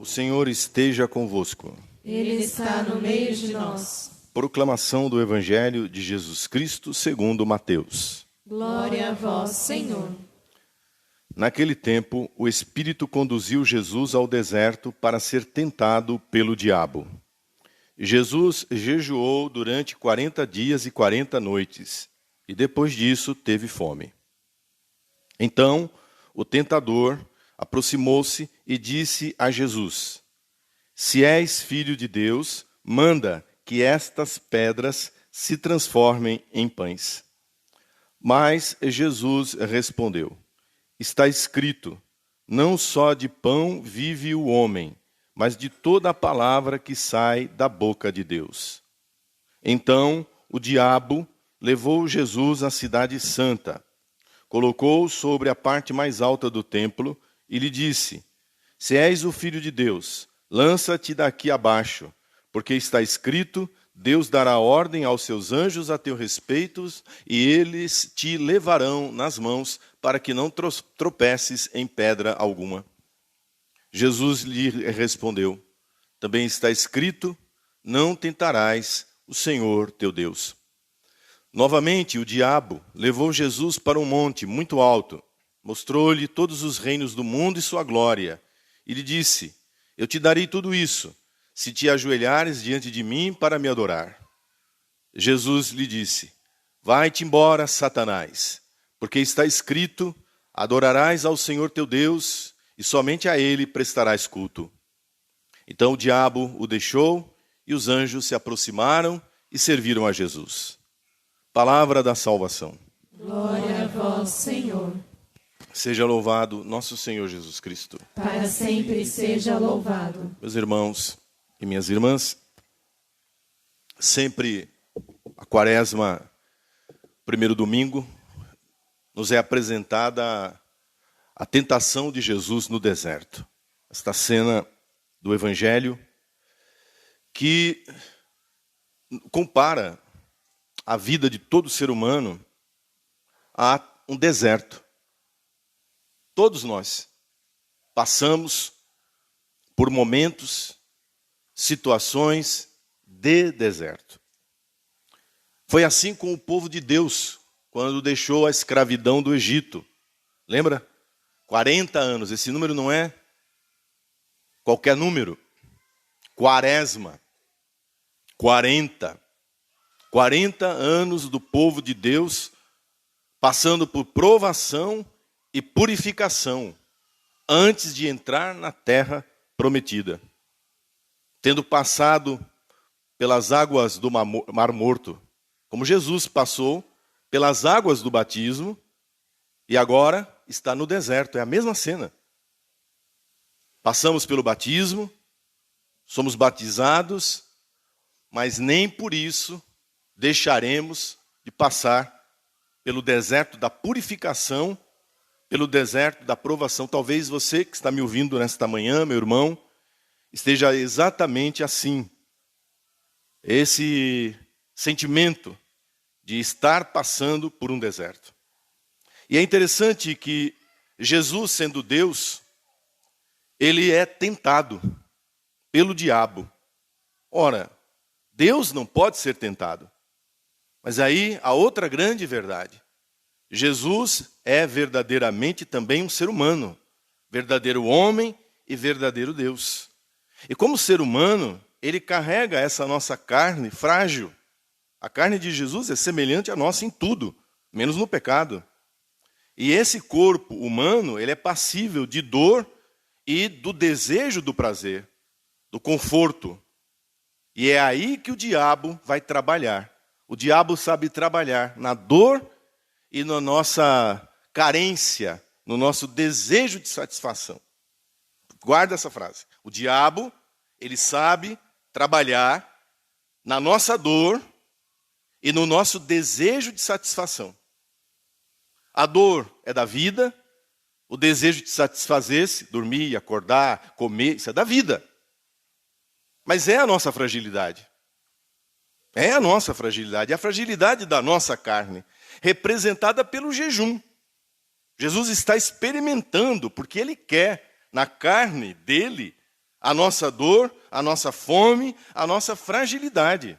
O Senhor esteja convosco. Ele está no meio de nós. Proclamação do Evangelho de Jesus Cristo segundo Mateus. Glória a vós, Senhor. Naquele tempo, o Espírito conduziu Jesus ao deserto para ser tentado pelo diabo. Jesus jejuou durante 40 dias e 40 noites, e depois disso teve fome. Então, o tentador aproximou-se e disse a Jesus: Se és filho de Deus, manda que estas pedras se transformem em pães. Mas Jesus respondeu: Está escrito, não só de pão vive o homem, mas de toda a palavra que sai da boca de Deus. Então o diabo levou Jesus à cidade santa, colocou-o sobre a parte mais alta do templo e lhe disse: Se és o filho de Deus, lança-te daqui abaixo, porque está escrito, Deus dará ordem aos seus anjos a teu respeito, e eles te levarão nas mãos, para que não tropeces em pedra alguma. Jesus lhe respondeu: Também está escrito, não tentarás o Senhor teu Deus. Novamente o diabo levou Jesus para um monte muito alto, mostrou-lhe todos os reinos do mundo e sua glória, e lhe disse: Eu te darei tudo isso, se te ajoelhares diante de mim para me adorar. Jesus lhe disse: Vai-te embora, Satanás, porque está escrito, adorarás ao Senhor teu Deus, e somente a ele prestarás culto. Então o diabo o deixou, e os anjos se aproximaram e serviram a Jesus. Palavra da salvação. Glória a vós, Senhor. Seja louvado nosso Senhor Jesus Cristo. Para sempre seja louvado. Meus irmãos e minhas irmãs, sempre a quaresma, primeiro domingo, nos é apresentada a tentação de Jesus no deserto. Esta cena do Evangelho que compara a vida de todo ser humano a um deserto. Todos nós passamos por momentos, situações de deserto. Foi assim com o povo de Deus, quando deixou a escravidão do Egito. Lembra? 40 anos, esse número não é qualquer número. Quaresma, 40 anos do povo de Deus passando por provação e purificação antes de entrar na terra prometida. Tendo passado pelas águas do Mar Morto, como Jesus passou pelas águas do batismo e agora está no deserto. É a mesma cena. Passamos pelo batismo, somos batizados, mas nem por isso deixaremos de passar pelo deserto da purificação, pelo deserto da provação. Talvez você que está me ouvindo nesta manhã, meu irmão, esteja exatamente assim. Esse sentimento de estar passando por um deserto. E é interessante que Jesus, sendo Deus, ele é tentado pelo diabo. Ora, Deus não pode ser tentado. Mas aí a outra grande verdade. Jesus é verdadeiramente também um ser humano, verdadeiro homem e verdadeiro Deus. E como ser humano, ele carrega essa nossa carne frágil. A carne de Jesus é semelhante à nossa em tudo, menos no pecado. E esse corpo humano, ele é passível de dor e do desejo do prazer, do conforto. E é aí que o diabo vai trabalhar. O diabo sabe trabalhar na dor e na nossa carência, no nosso desejo de satisfação. Guarda essa frase. O diabo, ele sabe trabalhar na nossa dor e no nosso desejo de satisfação. A dor é da vida, o desejo de satisfazer-se, dormir, acordar, comer, isso é da vida. Mas é a nossa fragilidade. É a nossa fragilidade, é a fragilidade da nossa carne, representada pelo jejum. Jesus está experimentando, porque ele quer, na carne dele, a nossa dor, a nossa fome, a nossa fragilidade.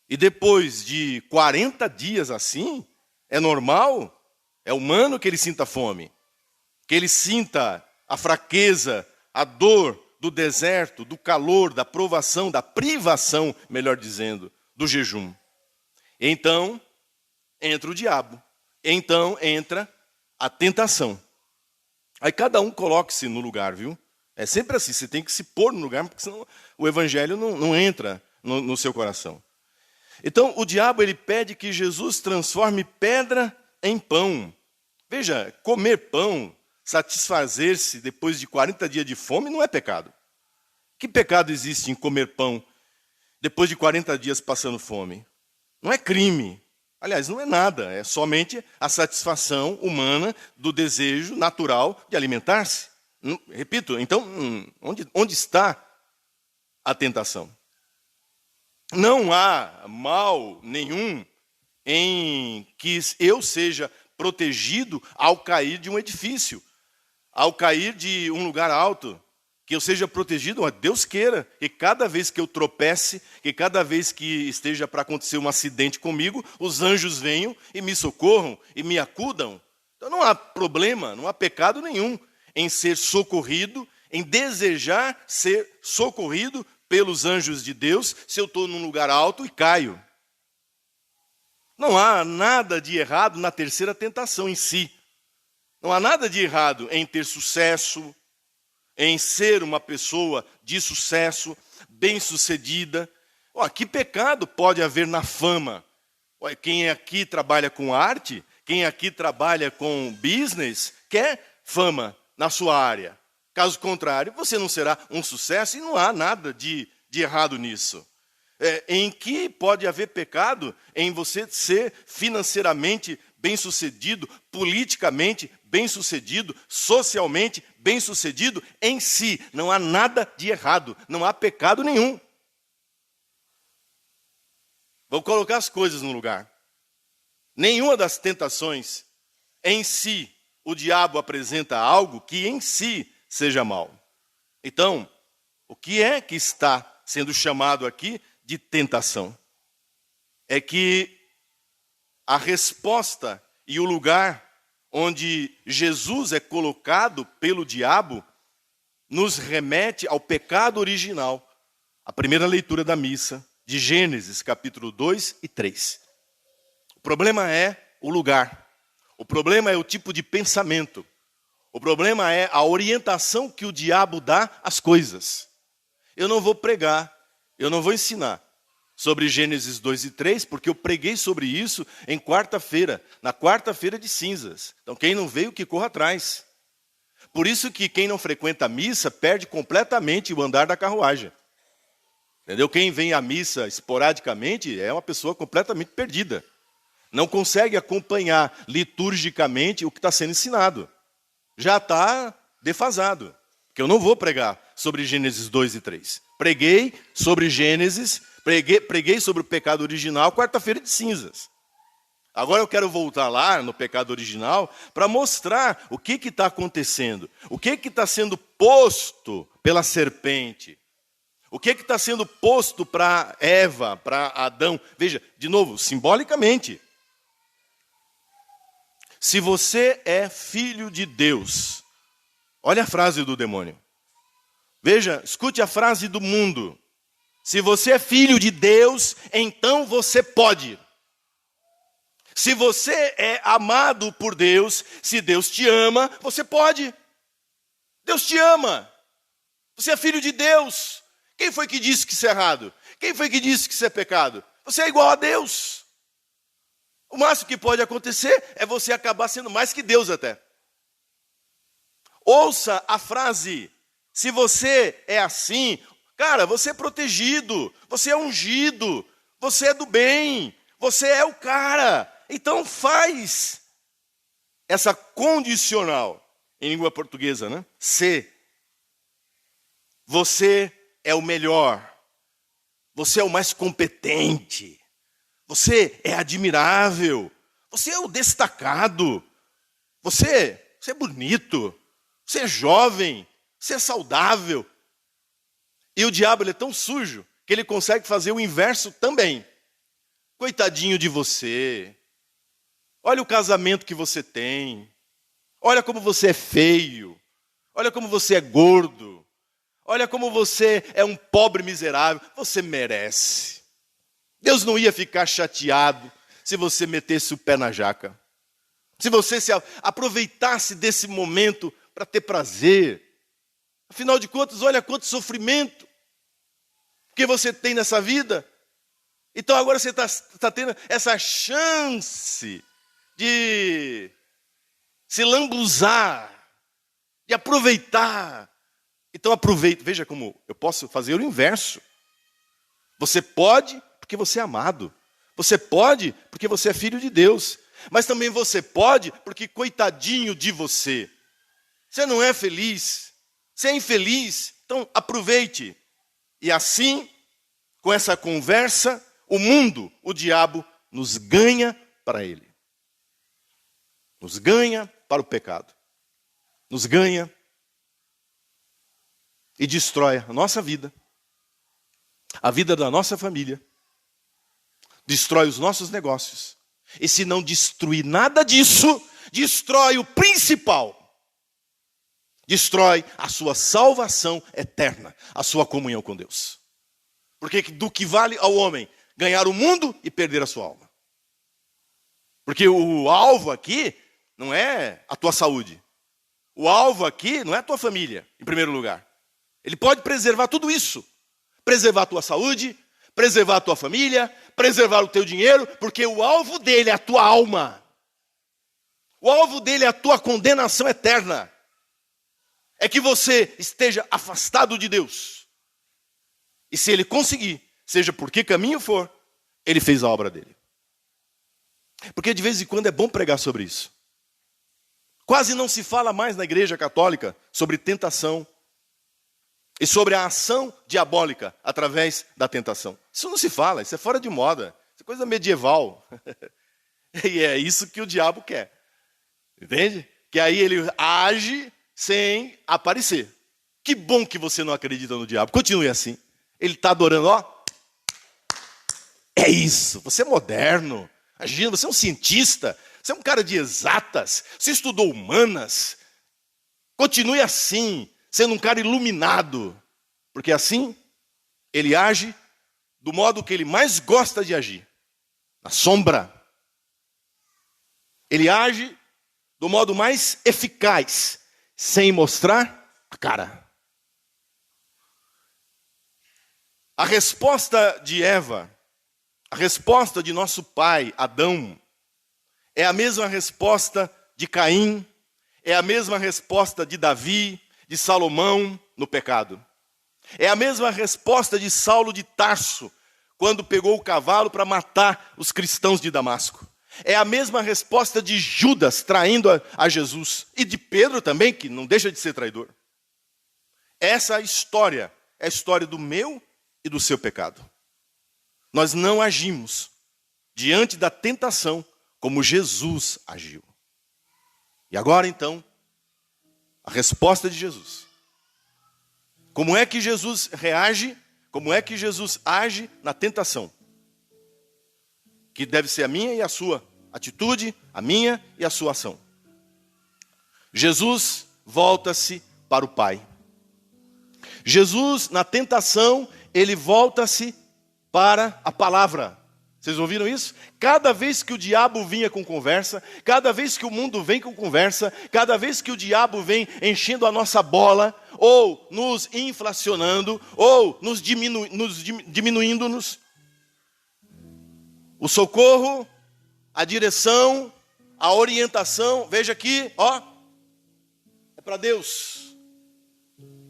E depois de 40 dias assim, é normal, é humano que ele sinta fome, que ele sinta a fraqueza, a dor do deserto, do calor, da provação, da privação, melhor dizendo, do jejum. Então, entra o diabo. Então, entra a tentação. Aí cada um coloque-se no lugar, viu? É sempre assim, você tem que se pôr no lugar, porque senão o evangelho não entra no seu coração. Então, o diabo ele pede que Jesus transforme pedra em pão. Veja, comer pão, satisfazer-se depois de 40 dias de fome não é pecado. Que pecado existe em comer pão depois de 40 dias passando fome? Não é crime. Aliás, não é nada. É somente a satisfação humana do desejo natural de alimentar-se. Repito, então, onde está a tentação? Não há mal nenhum em que eu seja protegido ao cair de um edifício, ao cair de um lugar alto, que eu seja protegido, Deus queira, que cada vez que eu tropece, que cada vez que esteja para acontecer um acidente comigo, os anjos venham e me socorram e me acudam. Então não há problema, não há pecado nenhum em ser socorrido, em desejar ser socorrido pelos anjos de Deus, se eu estou num lugar alto e caio. Não há nada de errado na terceira tentação em si. Não há nada de errado em ter sucesso, em ser uma pessoa de sucesso, bem-sucedida. Que pecado pode haver na fama? Quem aqui trabalha com arte, quem aqui trabalha com business, quer fama na sua área. Caso contrário, você não será um sucesso e não há nada de errado nisso. Em que pode haver pecado em você ser financeiramente bem-sucedido, politicamente bem-sucedido, socialmente bem-sucedido em si? Não há nada de errado, não há pecado nenhum. Vou colocar as coisas no lugar. Nenhuma das tentações em si, o diabo apresenta algo que em si seja mal. Então, o que é que está sendo chamado aqui de tentação? É que a resposta e o lugar onde Jesus é colocado pelo diabo nos remete ao pecado original. A primeira leitura da missa, de Gênesis, capítulo 2 e 3. O problema é o lugar. O problema é o tipo de pensamento. O problema é a orientação que o diabo dá às coisas. Eu não vou pregar, eu não vou ensinar sobre Gênesis 2 e 3, porque eu preguei sobre isso em quarta-feira, na quarta-feira de cinzas. Então quem não veio, que corra atrás. Por isso que quem não frequenta a missa perde completamente o andar da carruagem. Entendeu? Quem vem à missa esporadicamente é uma pessoa completamente perdida. Não consegue acompanhar liturgicamente o que está sendo ensinado. Já está defasado. Porque eu não vou pregar sobre Gênesis 2 e 3. Preguei sobre Gênesis, preguei sobre o pecado original, quarta-feira de cinzas. Agora eu quero voltar lá no pecado original para mostrar o que está acontecendo. O que está sendo posto pela serpente. O que está sendo posto para Eva, para Adão. Veja, de novo, simbolicamente. Se você é filho de Deus, olha a frase do demônio. Veja, escute a frase do mundo. Se você é filho de Deus, então você pode. Se você é amado por Deus, se Deus te ama, você pode. Deus te ama. Você é filho de Deus. Quem foi que disse que isso é errado? Quem foi que disse que isso é pecado? Você é igual a Deus. O máximo que pode acontecer é você acabar sendo mais que Deus até. Ouça a frase. Se você é assim, cara, você é protegido, você é ungido, você é do bem, você é o cara. Então faz essa condicional, em língua portuguesa, né? Se. Você é o melhor, você é o mais competente, você é admirável, você é o destacado, você é bonito, você é jovem, você é saudável. E o diabo ele é tão sujo que ele consegue fazer o inverso também. Coitadinho de você. Olha o casamento que você tem. Olha como você é feio. Olha como você é gordo. Olha como você é um pobre miserável. Você merece. Deus não ia ficar chateado se você metesse o pé na jaca. Se você se aproveitasse desse momento para ter prazer. Afinal de contas, olha quanto sofrimento que você tem nessa vida. Então agora você está tendo essa chance de se lambuzar, de aproveitar. Então aproveite. Veja como eu posso fazer o inverso. Você pode porque você é amado. Você pode porque você é filho de Deus. Mas também você pode porque coitadinho de você. Você não é feliz. Você é infeliz. Então aproveite. E assim, com essa conversa, o mundo, o diabo, nos ganha para ele. Nos ganha para o pecado. Nos ganha e destrói a nossa vida. A vida da nossa família. Destrói os nossos negócios. E se não destruir nada disso, destrói o principal. Destrói a sua salvação eterna, a sua comunhão com Deus. Porque do que vale ao homem ganhar o mundo e perder a sua alma. Porque o alvo aqui não é a tua saúde. O alvo aqui não é a tua família, em primeiro lugar. Ele pode preservar tudo isso. Preservar a tua saúde, preservar a tua família, preservar o teu dinheiro, porque o alvo dele é a tua alma. O alvo dele é a tua condenação eterna. É que você esteja afastado de Deus. E se ele conseguir, seja por que caminho for, ele fez a obra dele. Porque de vez em quando é bom pregar sobre isso. Quase não se fala mais na igreja católica sobre tentação e sobre a ação diabólica através da tentação. Isso não se fala, isso é fora de moda, isso é coisa medieval. E é isso que o diabo quer. Entende? Que aí ele age sem aparecer. Que bom que você não acredita no diabo. Continue assim. Ele está adorando, ó. É isso, você é moderno. Imagina, você é um cientista. Você é um cara de exatas. Você estudou humanas. Continue assim, sendo um cara iluminado. Porque assim, ele age do modo que ele mais gosta de agir. Na sombra. Ele age do modo mais eficaz. Sem mostrar a cara. A resposta de Eva, a resposta de nosso pai, Adão, é a mesma resposta de Caim, é a mesma resposta de Davi, de Salomão no pecado. É a mesma resposta de Saulo de Tarso, quando pegou o cavalo para matar os cristãos de Damasco. É a mesma resposta de Judas traindo a Jesus. E de Pedro também, que não deixa de ser traidor. Essa história é a história do meu e do seu pecado. Nós não agimos diante da tentação como Jesus agiu. E agora então, a resposta de Jesus. Como é que Jesus reage? Como é que Jesus age na tentação? Que deve ser a minha e a sua atitude, a minha e a sua ação. Jesus volta-se para o Pai. Jesus, na tentação, ele volta-se para a palavra. Vocês ouviram isso? Cada vez que o diabo vinha com conversa, cada vez que o mundo vem com conversa, cada vez que o diabo vem enchendo a nossa bola, ou nos inflacionando, ou nos diminuindo-nos, o socorro, a direção, a orientação, veja aqui, ó, é para Deus,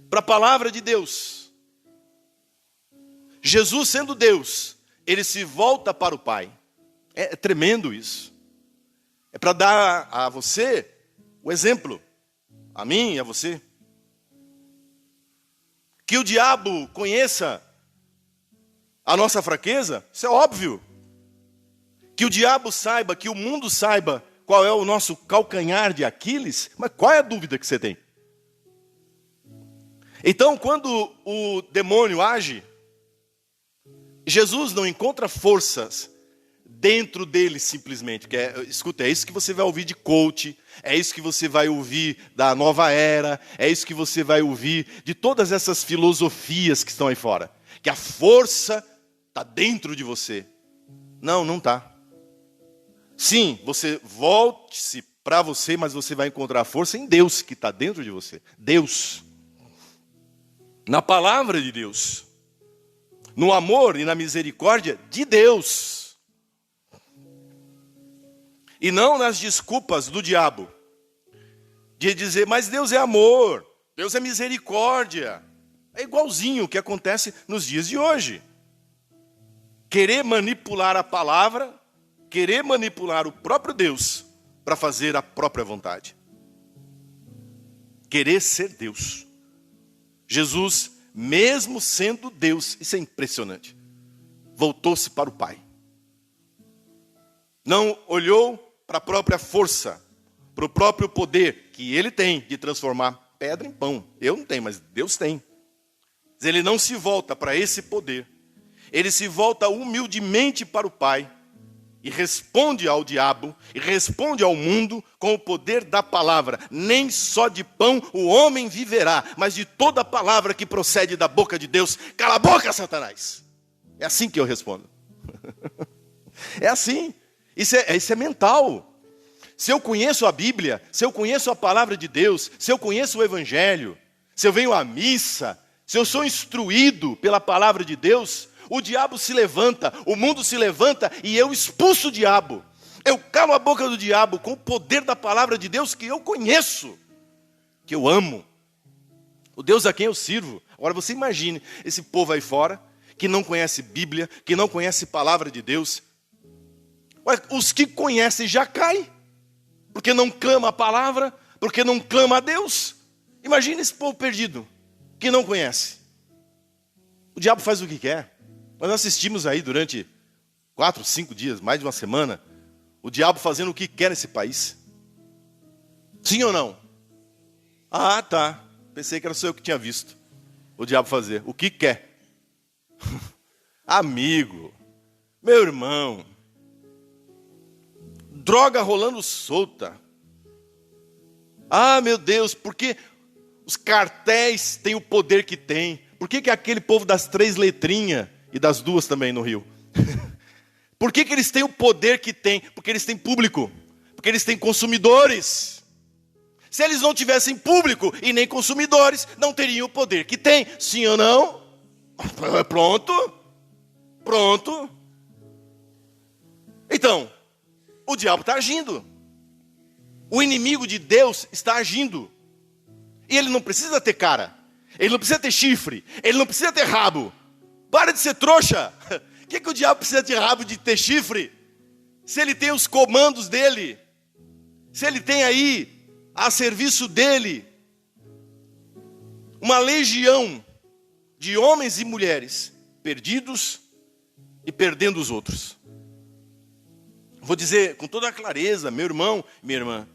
para a palavra de Deus. Jesus sendo Deus, ele se volta para o Pai. É tremendo isso. É para dar a você o exemplo, a mim e a você. Que o diabo conheça a nossa fraqueza, isso é óbvio. Que o diabo saiba, que o mundo saiba qual é o nosso calcanhar de Aquiles, mas qual é a dúvida que você tem? Então, quando o demônio age, Jesus não encontra forças dentro dele simplesmente. Escuta, é isso que você vai ouvir de coach, é isso que você vai ouvir da nova era, é isso que você vai ouvir de todas essas filosofias que estão aí fora. Que a força está dentro de você. Não, não está. Sim, você volte-se para você, mas você vai encontrar a força em Deus que está dentro de você. Deus. Na palavra de Deus. No amor e na misericórdia de Deus. E não nas desculpas do diabo. De dizer, mas Deus é amor, Deus é misericórdia. É igualzinho o que acontece nos dias de hoje. Querer manipular a palavra, querer manipular o próprio Deus para fazer a própria vontade. Querer ser Deus. Jesus, mesmo sendo Deus, isso é impressionante, voltou-se para o Pai. Não olhou para a própria força, para o próprio poder que ele tem de transformar pedra em pão. Eu não tenho, mas Deus tem. Ele não se volta para esse poder. Ele se volta humildemente para o Pai e responde ao diabo, e responde ao mundo com o poder da palavra. Nem só de pão o homem viverá, mas de toda palavra que procede da boca de Deus. Cala a boca, Satanás! É assim que eu respondo. É assim. Isso é mental. Se eu conheço a Bíblia, se eu conheço a palavra de Deus, se eu conheço o Evangelho, se eu venho à missa, se eu sou instruído pela palavra de Deus, o diabo se levanta, o mundo se levanta e eu expulso o diabo. Eu calo a boca do diabo com o poder da palavra de Deus que eu conheço, que eu amo. O Deus a quem eu sirvo. Agora você imagine esse povo aí fora, que não conhece Bíblia, que não conhece palavra de Deus. Os que conhecem já caem, porque não clama a palavra, porque não clama a Deus. Imagine esse povo perdido, que não conhece. O diabo faz o que quer. Nós assistimos aí durante 4, 5 dias, mais de uma semana, o diabo fazendo o que quer nesse país. Sim ou não? Ah, tá. Pensei que era só eu que tinha visto o diabo fazer o que quer. Amigo, meu irmão, droga rolando solta. Ah, meu Deus, porque os cartéis têm o poder que têm? Por que aquele povo das 3 letrinhas e das 2 também no Rio? Por que eles têm o poder que têm? Porque eles têm público, porque eles têm consumidores. Se eles não tivessem público e nem consumidores, não teriam o poder que têm. Sim ou não? Pronto. Pronto. Então, o diabo está agindo. O inimigo de Deus está agindo. E ele não precisa ter cara. Ele não precisa ter chifre. Ele não precisa ter rabo. Para de ser trouxa. O que o diabo precisa de rabo, de ter chifre? Se ele tem os comandos dele. Se ele tem aí, a serviço dele, uma legião de homens e mulheres perdidos e perdendo os outros. Vou dizer com toda a clareza, meu irmão, minha irmã,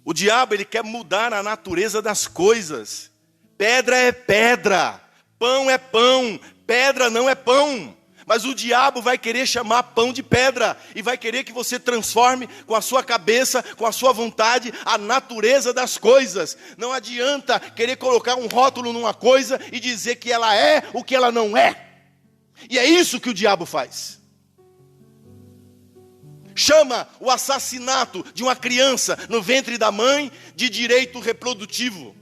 o diabo ele quer mudar a natureza das coisas. Pedra é pedra, pão é pão, pedra não é pão. Mas o diabo vai querer chamar pão de pedra e vai querer que você transforme com a sua cabeça, com a sua vontade, a natureza das coisas. Não adianta querer colocar um rótulo numa coisa e dizer que ela é o que ela não é. E é isso que o diabo faz. Chama o assassinato de uma criança no ventre da mãe de direito reprodutivo,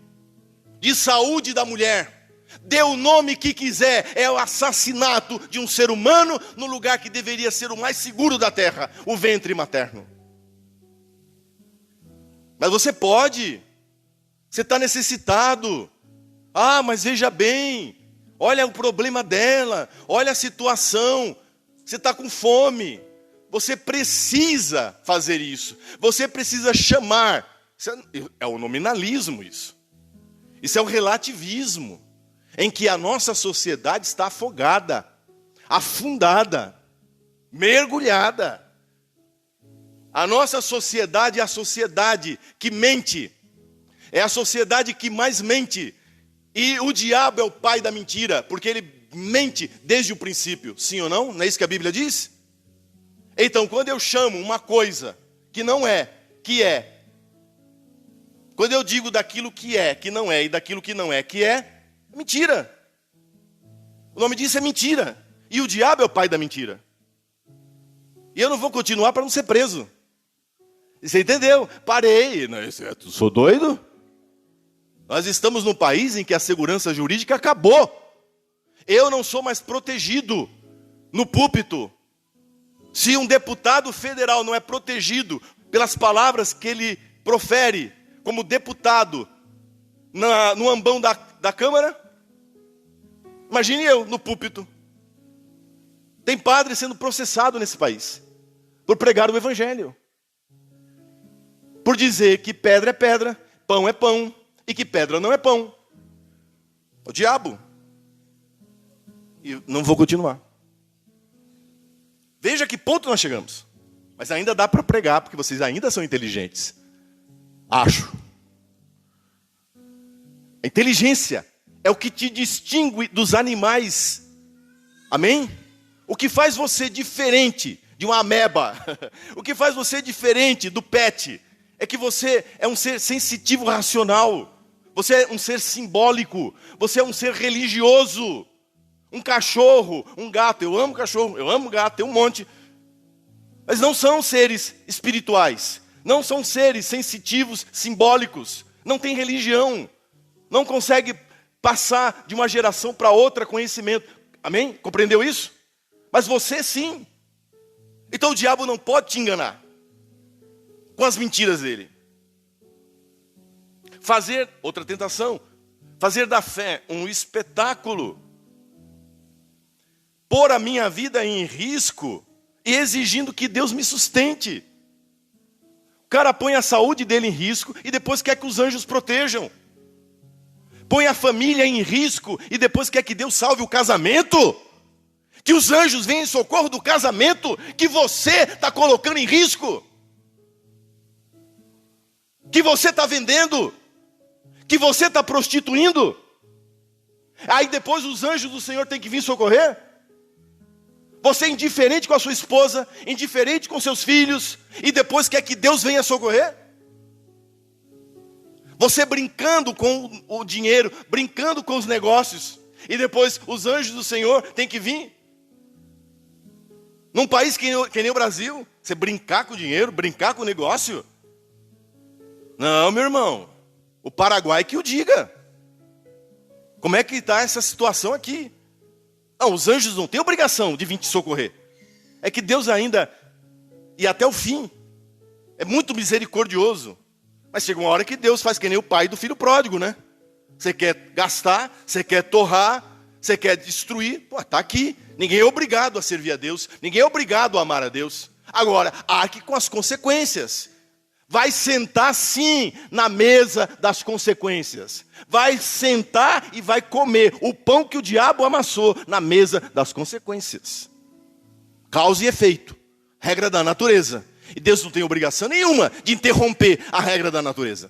de saúde da mulher. Dê o nome que quiser, é o assassinato de um ser humano no lugar que deveria ser o mais seguro da terra, o ventre materno. Mas você pode, você está necessitado. Ah, mas veja bem, olha o problema dela, olha a situação, você está com fome. Você precisa fazer isso, você precisa chamar. É o nominalismo isso. Isso é o relativismo, em que a nossa sociedade está afogada, afundada, mergulhada. A nossa sociedade é a sociedade que mente, é a sociedade que mais mente, E o diabo é o pai da mentira, porque ele mente desde o princípio. Sim ou não? Não é isso que a Bíblia diz? Então, quando eu chamo uma coisa que não é, que é. Quando eu digo daquilo que é, que não é, e daquilo que não é, que é mentira. O nome disso é mentira. E o diabo é o pai da mentira. E eu não vou continuar para não ser preso. Você entendeu? Parei. Sou doido? Nós estamos num país em que a segurança jurídica acabou. Eu não sou mais protegido no púlpito. Se um deputado federal não é protegido pelas palavras que ele profere como deputado no ambão da Câmara, imagine eu no púlpito. Tem padre sendo processado nesse país por pregar o evangelho, por dizer que pedra é pedra, pão é pão, e que pedra não é pão. O diabo. E não vou continuar. Veja que ponto nós chegamos. Mas ainda dá para pregar, porque vocês ainda são inteligentes. Acho. A inteligência é o que te distingue dos animais. Amém? O que faz você diferente de uma ameba, o que faz você diferente do pet, é que você é um ser sensitivo, racional. Você é um ser simbólico. Você é um ser religioso. Um cachorro, um gato. Eu amo cachorro, eu amo gato, tem um monte. Mas não são seres espirituais. Não são seres sensitivos, simbólicos. Não tem religião. Não consegue passar de uma geração para outra conhecimento. Amém? Compreendeu isso? Mas você sim. Então o diabo não pode te enganar com as mentiras dele. Fazer, outra tentação, fazer da fé um espetáculo, pôr a minha vida em risco e exigindo que Deus me sustente. O cara põe a saúde dele em risco e depois quer que os anjos protejam. Põe a família em risco e depois quer que Deus salve o casamento. Que os anjos venham em socorro do casamento que você está colocando em risco. Que você está vendendo. Que você está prostituindo. Aí depois os anjos do Senhor têm que vir socorrer. Você é indiferente com a sua esposa, indiferente com seus filhos, e depois quer que Deus venha socorrer? Você brincando com o dinheiro, brincando com os negócios, e depois os anjos do Senhor têm que vir? Num país que nem o Brasil, você brincar com o dinheiro, brincar com o negócio? Não, meu irmão. O Paraguai que o diga. Como é que está essa situação aqui? Não, os anjos não têm obrigação de vir te socorrer. É que Deus ainda, e até o fim, é muito misericordioso. Mas chega uma hora que Deus faz que nem o pai do filho pródigo, né? Você quer gastar, você quer torrar, você quer destruir. Pô, está aqui. Ninguém é obrigado a servir a Deus. Ninguém é obrigado a amar a Deus. Agora, arque com as consequências. Vai sentar sim na mesa das consequências. Vai sentar e vai comer o pão que o diabo amassou na mesa das consequências. Causa e efeito. Regra da natureza. E Deus não tem obrigação nenhuma de interromper a regra da natureza.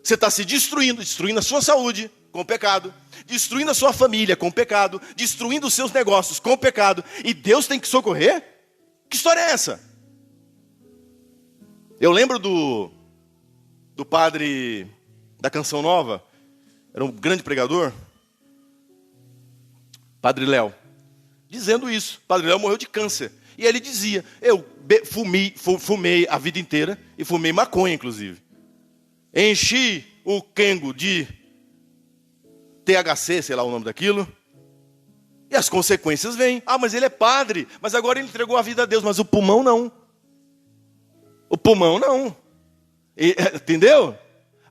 Você está se destruindo a sua saúde com o pecado, destruindo a sua família com o pecado, destruindo os seus negócios com o pecado, e Deus tem que socorrer? Que história é essa? Eu lembro do padre da Canção Nova, era um grande pregador, Padre Léo, dizendo isso. Padre Léo morreu de câncer. E ele dizia, eu fumei a vida inteira, e fumei maconha, inclusive. Enchi o quengo de THC, sei lá o nome daquilo, e as consequências vêm. Ah, mas ele é padre, mas agora ele entregou a vida a Deus, mas o pulmão não. O pulmão não. Entendeu?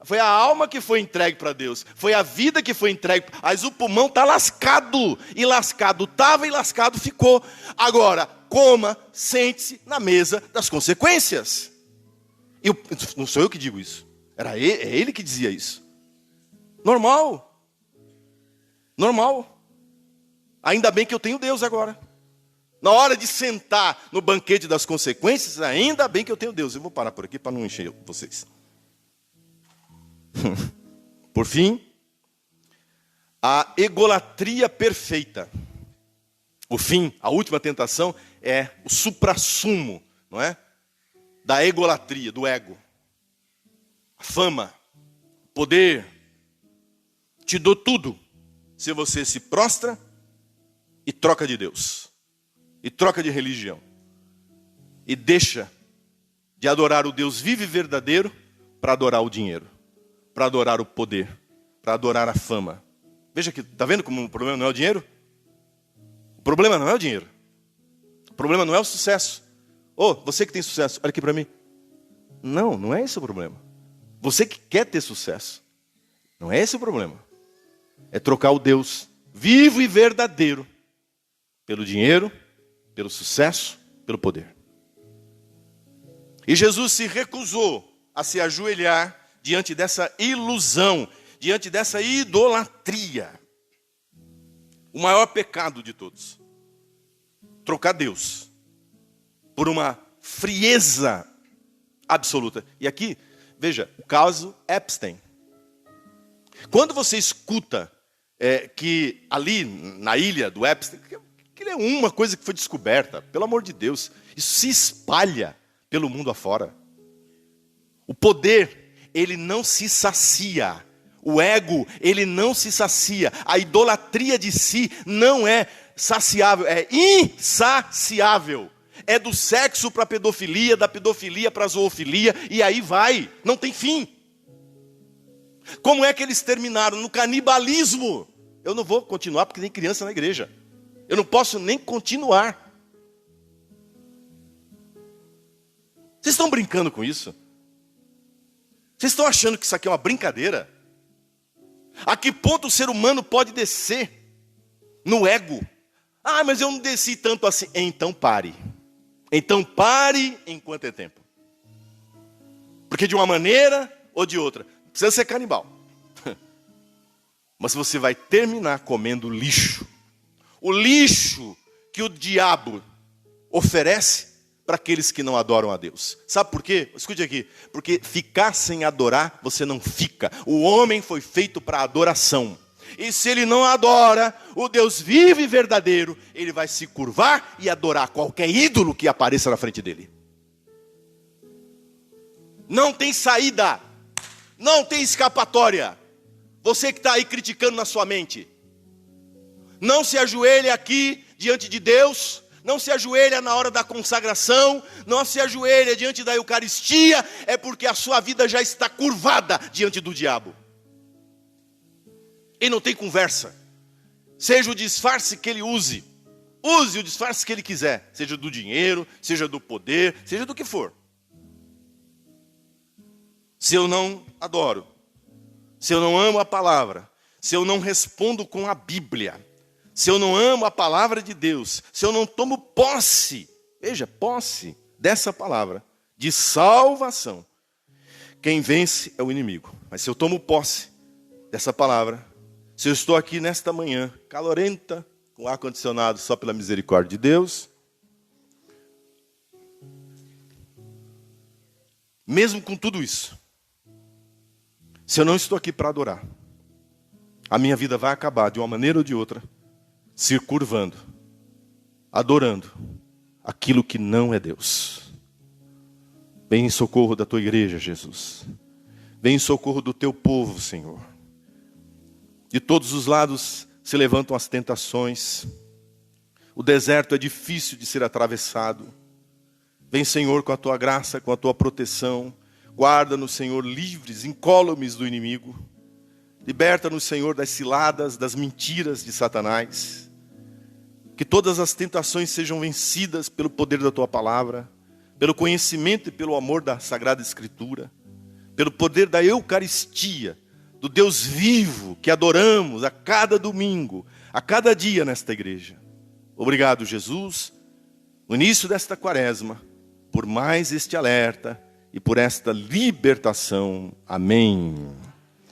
Foi a alma que foi entregue para Deus. Foi a vida que foi entregue. Mas o pulmão está lascado. E lascado estava e lascado ficou. Agora, coma, sente-se na mesa das consequências. Não sou eu que digo isso. É ele que dizia isso. Normal. Normal. Ainda bem que eu tenho Deus agora. Na hora de sentar no banquete das consequências, ainda bem que eu tenho Deus. Eu vou parar por aqui para não encher vocês. Por fim, a egolatria perfeita. O fim, a última tentação é o suprassumo, não é? Da egolatria, do ego. A fama, poder. Te dou tudo se você se prostra e troca de Deus. E troca de religião. E deixa de adorar o Deus vivo e verdadeiro para adorar o dinheiro, para adorar o poder, para adorar a fama. Veja que, está vendo como o problema não é o dinheiro? O problema não é o dinheiro. O problema não é o sucesso. Você que tem sucesso, olha aqui para mim. Não, não é esse o problema. Você que quer ter sucesso. Não é esse o problema. É trocar o Deus vivo e verdadeiro pelo dinheiro, pelo sucesso, pelo poder. E Jesus se recusou a se ajoelhar diante dessa ilusão, diante dessa idolatria. O maior pecado de todos. Trocar Deus por uma frieza absoluta. E aqui, veja, o caso Epstein. Quando você escuta que ali na ilha do Epstein, que é uma coisa que foi descoberta, pelo amor de Deus, isso se espalha pelo mundo afora. O poder, ele não se sacia. O ego, ele não se sacia. A idolatria de si não é saciável, é insaciável. É do sexo para a pedofilia, da pedofilia para a zoofilia, e aí vai, não tem fim. Como é que eles terminaram? No canibalismo. Eu não vou continuar porque tem criança na igreja. Eu não posso nem continuar. Vocês estão brincando com isso? Vocês estão achando que isso aqui é uma brincadeira? A que ponto o ser humano pode descer no ego? Ah, mas eu não desci tanto assim. Então pare. Então pare enquanto é tempo. Porque de uma maneira ou de outra, não precisa ser canibal. Mas você vai terminar comendo lixo. O lixo que o diabo oferece para aqueles que não adoram a Deus. Sabe por quê? Escute aqui. Porque ficar sem adorar, você não fica. O homem foi feito para adoração. E se ele não adora o Deus vivo e verdadeiro, ele vai se curvar e adorar qualquer ídolo que apareça na frente dele. Não tem saída. Não tem escapatória. Você que está aí criticando na sua mente. Não se ajoelhe aqui diante de Deus. Não se ajoelha na hora da consagração, não se ajoelha diante da Eucaristia, é porque a sua vida já está curvada diante do diabo. E não tem conversa. Seja o disfarce que ele use o disfarce que ele quiser, seja do dinheiro, seja do poder, seja do que for. Se eu não adoro, se eu não amo a palavra, se eu não respondo com a Bíblia, se eu não amo a palavra de Deus, se eu não tomo posse, veja, posse dessa palavra, de salvação, quem vence é o inimigo. Mas se eu tomo posse dessa palavra, se eu estou aqui nesta manhã, calorenta, com ar-condicionado só pela misericórdia de Deus, mesmo com tudo isso, se eu não estou aqui para adorar, a minha vida vai acabar de uma maneira ou de outra, se curvando, adorando aquilo que não é Deus. Vem em socorro da tua igreja, Jesus. Vem em socorro do teu povo, Senhor. De todos os lados se levantam as tentações. O deserto é difícil de ser atravessado. Vem, Senhor, com a tua graça, com a tua proteção. Guarda-nos, Senhor, livres, incólumes do inimigo. Liberta-nos, Senhor, das ciladas, das mentiras de Satanás. Que todas as tentações sejam vencidas pelo poder da tua palavra, pelo conhecimento e pelo amor da Sagrada Escritura, pelo poder da Eucaristia, do Deus vivo que adoramos a cada domingo, a cada dia nesta igreja. Obrigado, Jesus, no início desta quaresma, por mais este alerta e por esta libertação. Amém.